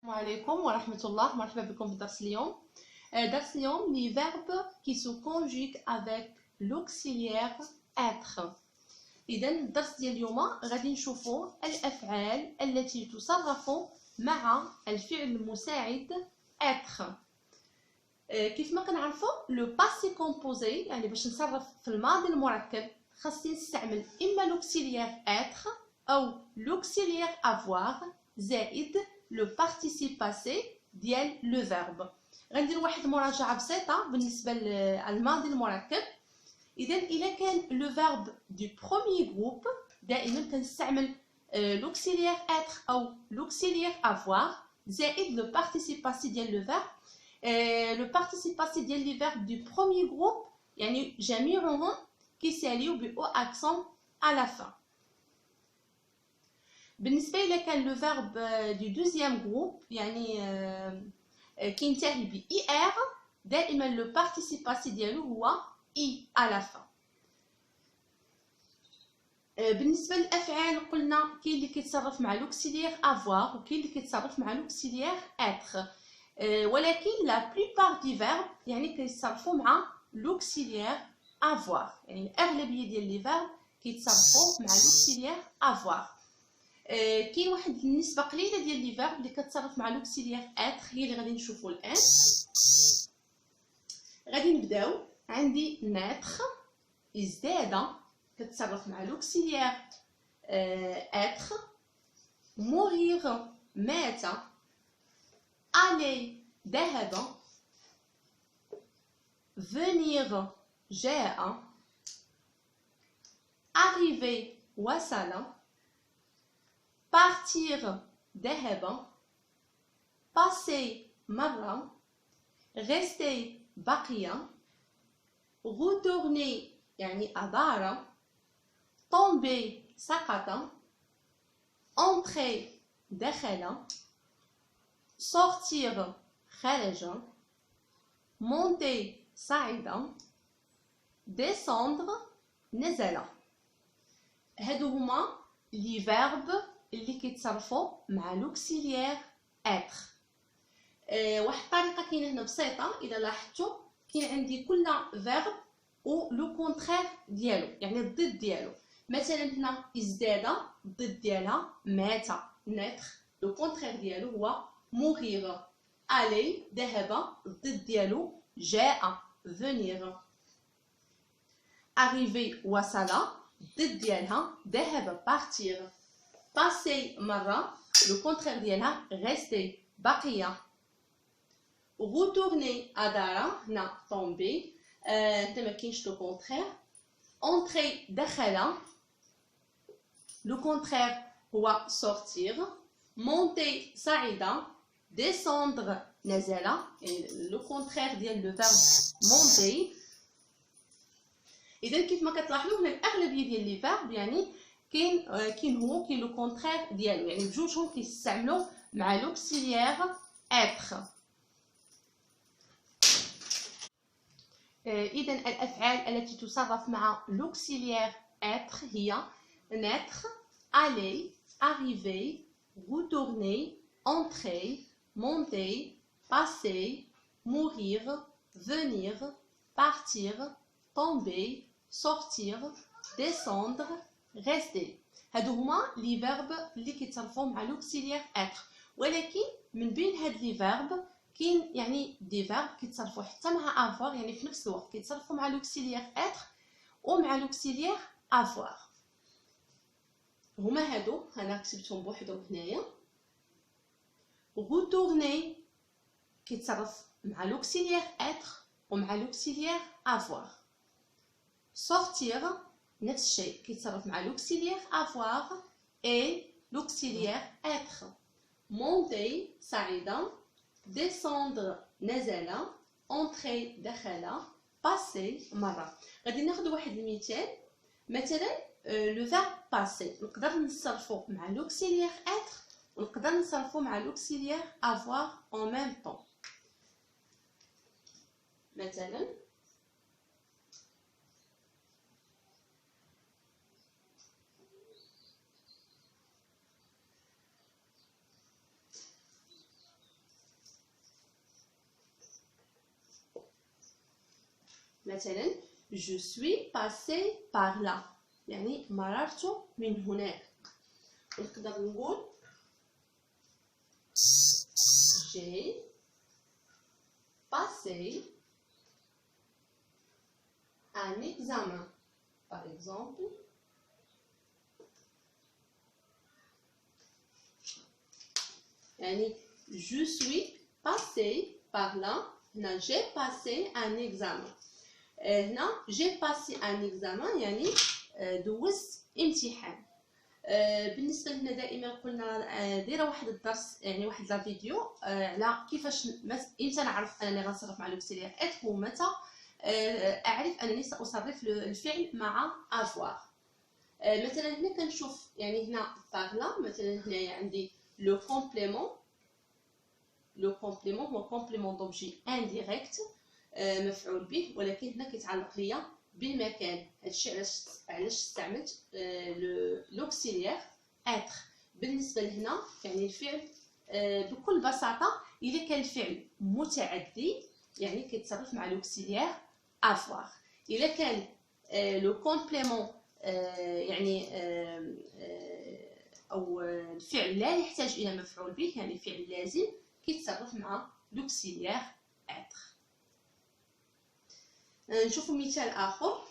السلام عليكم ورحمة الله. مرحبا بكم في درس اليوم. درس اليوم les verbes qui se conjuguent avec l'auxiliaire être. إذا الدرس ديال اليوم غادي نشوفوا الأفعال التي تصرف مع الفعل المساعد être. كيف ما كنعرفوا لو باسي كومبوزي يعني باش نصرف في الماضي المركب خاصني نستعمل إما l'auxiliaire être أو l'auxiliaire avoir زائد لو participe passé ديال لو فيرب. غندير واحد المراجعه بسيطه بالنسبه للماضي المركب. اذا كان لو فيرب دو بروميي جروب دائما كنستعمل لوكسيليير être او لوكسيليير avoir زائد لو participe passé ديال لو فيرب. لو participe passé ديال لي فيرب دو بروميي جروب يعني جميعهم كيساليو ب او اكسون على لا fin. بالنسبه الى كان لو فيرب دو دوزيام جروب يعني كينتهي ب اي ار دائما لو بارتيسيب باسي ديالو هو اي على فا. بالنسبه للافعال قلنا كاين اللي كيتصرف مع لوكسيليير افوار وكاين اللي كيتصرف مع لوكسيليير اتر، ولكن لا بلوبار دي فيرب يعني كيتصرفوا مع لوكسيليير افوار، يعني الاغلبيه ديال لي فيرب كيتصرفوا مع لوكسيليير افوار. كاين واحد النسبه قليله ديال لي فيرب اللي كتصرف مع لوكسيليير اتر هي اللي غادي نشوفوا الان. غادي نبداو. عندي ناتر ازداد كتصرف مع لوكسيليير اتر. مورير مات. aller ذهب. venir جاء. arriver وصل. partir ذهب. passer مر. rester بقي. retourner يعني أدار. tomber سقط. entrer دخل. sortir خرج. monter صعد. descendre نزل. هادو هما لي فيرب اللي كيتصرفوا مع لوكسيليير être. واحد الطريقه كاينه هنا بسيطه اذا لاحظتوا كاين عندي كل فيرب و لو كونترير ديالو يعني الضد ديالو. مثلا هنا ازداد الضد ديالها مات ناتر، لو كونترير ديالو هو مورير. aller ذهب الضد ديالو جاء venir. arriver وصل الضد ديالها ذهب partir. passer مره لو كونترير ديالها rester بقيه. retourner أدار هنا tomber هنا ما كاينش لو كونترير. entrer دخل لو كونترير هو sortir. monter صعد. descendre نزل يعني لو كونترير ديال لو فيرب monter. اذا كيف ما كتلاحظوا هنا الاغلبيه ديال لي فيرب يعني كاين لو كونترير ديالو يعني بجوجهم كيستعملوا مع لوكسيليير être. إذن الأفعال التي تصرف مع l'auxiliaire être هي naître, aller, arriver, retourner, entrer, monter, passer, mourir, venir, partir, tomber, sortir, descendre, rester. هادو هما لي فيرب اللي كيتصرفوا مع l'auxiliaire être. ولكن من بين هاد لي فيرب كاين يعني دي فيرب كيتصرفوا حتى مع افوار يعني في نفس الوقت كيتصرفوا مع لوكسيليير être ومع لوكسيليير افوار. هما هادو انا كتبتهم بوحدهم هنايا. retourner كيتصرف مع لوكسيليير être ومع لوكسيليير avoir. sortir نفس الشيء كيتصرف مع لوكسيليير avoir et لوكسيليير être. monter صعد. descendre نزل. entrer دخل. passer مره. غادي ناخذ واحد المثال. مثلا لو فيرب passer نقدر نصرفو مع لوكسيليير être ونقدر نصرفو مع لوكسيليير avoir en même temps. مثلا مثلا je suis passé par là يعني مررت من هناك. ونقدر نقول j'ai passé un examen par exemple. يعني je suis passé par là. هنا j'ai passé un examen. هنا j'ai passé un examen يعني دوزت امتحان. بالنسبه لنا دائما قلنا دايره واحد الدرس يعني واحد لا فيديو على كيفاش امتى نعرف انني غنصرف مع لوكسيليير ات ومتى اعرف انني ساصرف الفعل مع افوار. مثلا هنا كنشوف يعني هنا بارلا مثلا هنايا عندي لو كومبليمون. لو كومبليمون هو كومبليمون دوبجي انديريكت مفعول به، ولكن هنا كيتعلق ليا بالمكان. هادشي علاش استعملت لوكسيليير اتر. بالنسبه لهنا يعني الفعل بكل بساطه الا كان الفعل متعدي يعني كيتصرف مع لوكسيليير افوار. الا كان لو كومبليمون يعني او الفعل لا يحتاج الى مفعول به يعني فعل لازم كيتصرف مع لوكسيليير اتر. نشوفوا مثال اخر.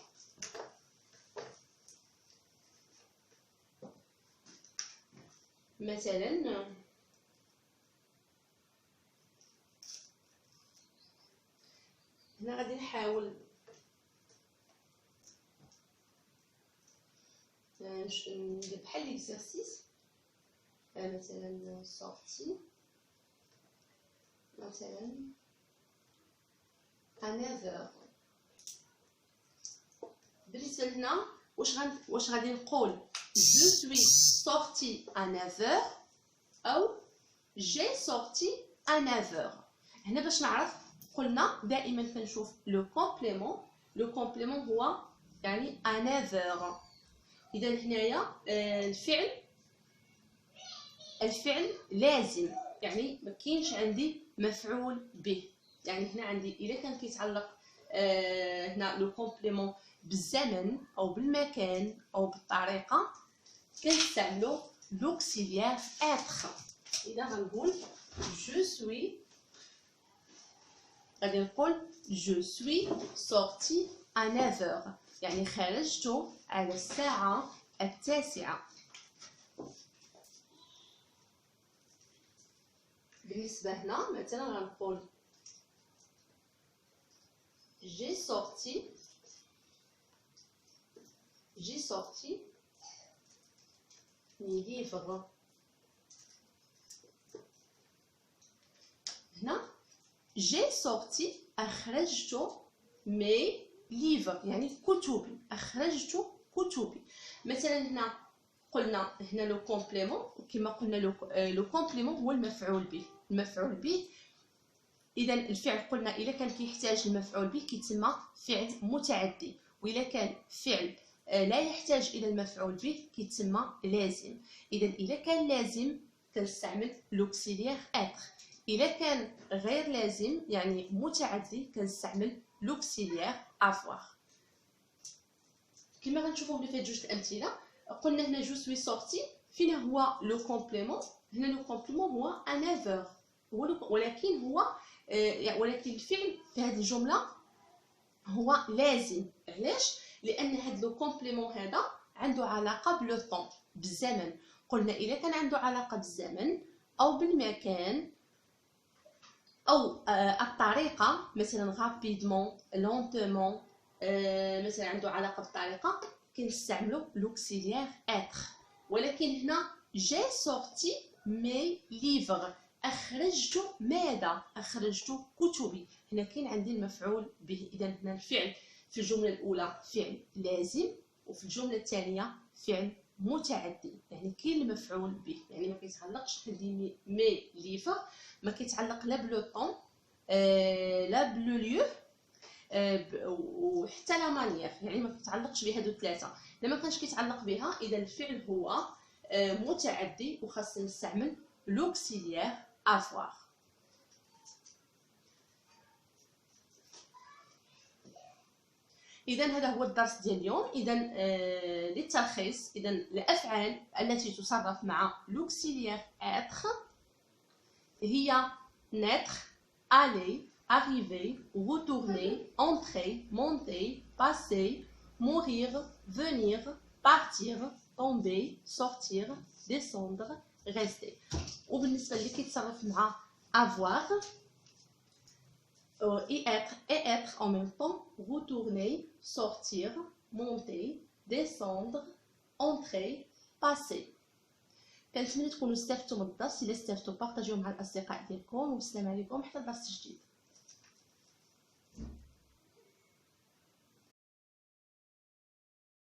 مثلا هنا غادي نحاول ندير بحال ليكزارسيس. مثلا sorti مثلا à 9h. بالنسبه لهنا واش غادي نقول je suis sorti à 9h او j'ai sorti à 9h. هنا باش نعرف قلنا دائما كنشوف لو كومبليمون. لو كومبليمون هو يعني à 9h. اذا هنايا الفعل لازم يعني ما كاينش عندي مفعول به. يعني هنا عندي الا كان كيتعلق هنا لو كومبليمون بالزمن او بالمكان او بالطريقه كنستعملوا لوكسيليير اتر. اذا غنقول جو سوي غادي نقول جو سوي sorti à 9h يعني خرجت على الساعه 9. بالنسبه هنا مثلا غنقول j'ai sorti mes livres. هنا j'ai sorti أخرجت mes livres يعني كتبي. أخرجت كتبي. مثلا هنا قلنا هنا لو كومبليمون كما قلنا لو كومبليمون هو المفعول به. المفعول به اذا الفعل قلنا اذا كان كيحتاج المفعول به كيتسمى فعل متعدي، واذا كان فعل لا يحتاج الى المفعول به كيتسمى لازم. اذا كان لازم كنستعمل لوكسيليير اتر. اذا كان غير لازم يعني متعدي كنستعمل لوكسيليير افوار. كما غنشوفوا بلي فهاد جوج الامثله قلنا هنا جو سوي سورتي فين هو لو كومبليمون. هنا لو كومبليمون هو ان افير ولكن هو ولكن الفعل في هذه الجمله هو لازم. علاش؟ لان هذا لو كومبليمون هذا عنده علاقه بلو طون بالزمن. قلنا اذا كان عنده علاقه بالزمن او بالمكان او الطريقه مثلا رابيدمون لونتومون مثلا عنده علاقه بالطريقه كنستعملوا لوكسيليير اتر. ولكن هنا جي سورتي مي ليفر أخرجت ماذا؟ أخرجت كتبي. هنا كاين عندي المفعول به. إذا هنا الفعل في الجملة الأولى فعل لازم وفي الجملة الثانية فعل متعدي يعني كاين المفعول به يعني ما كيتعلقش عندي مي ليفر ما كيتعلق لا بلو طون لا بلو ليو وحتى لا مانيير يعني ما كيتعلقش بهادو الثلاثة. لما كانش كيتعلق بها إذا الفعل هو متعدي وخاصنا نستعمل لوكسيليير avoir. اذا هذا هو الدرس ديال اليوم. اذا للتلخيص، اذا الافعال التي تصرف مع لوكسيليير être هي naître, aller, arriver, retourner, entrer, monter, passer, mourir, venir, partir, tomber, sortir, descendre, rester. وبالنسبه اللي كيتصرف مع avoir et être en même temps, retourner, sortir, monter, descendre, entrer, passer. كنتمنى تكونوا استفدتوا من الدرس. الا استفدتوا بارطاجيوه مع الاصدقاء ديالكم، والسلام عليكم حتى الدرس الجديد.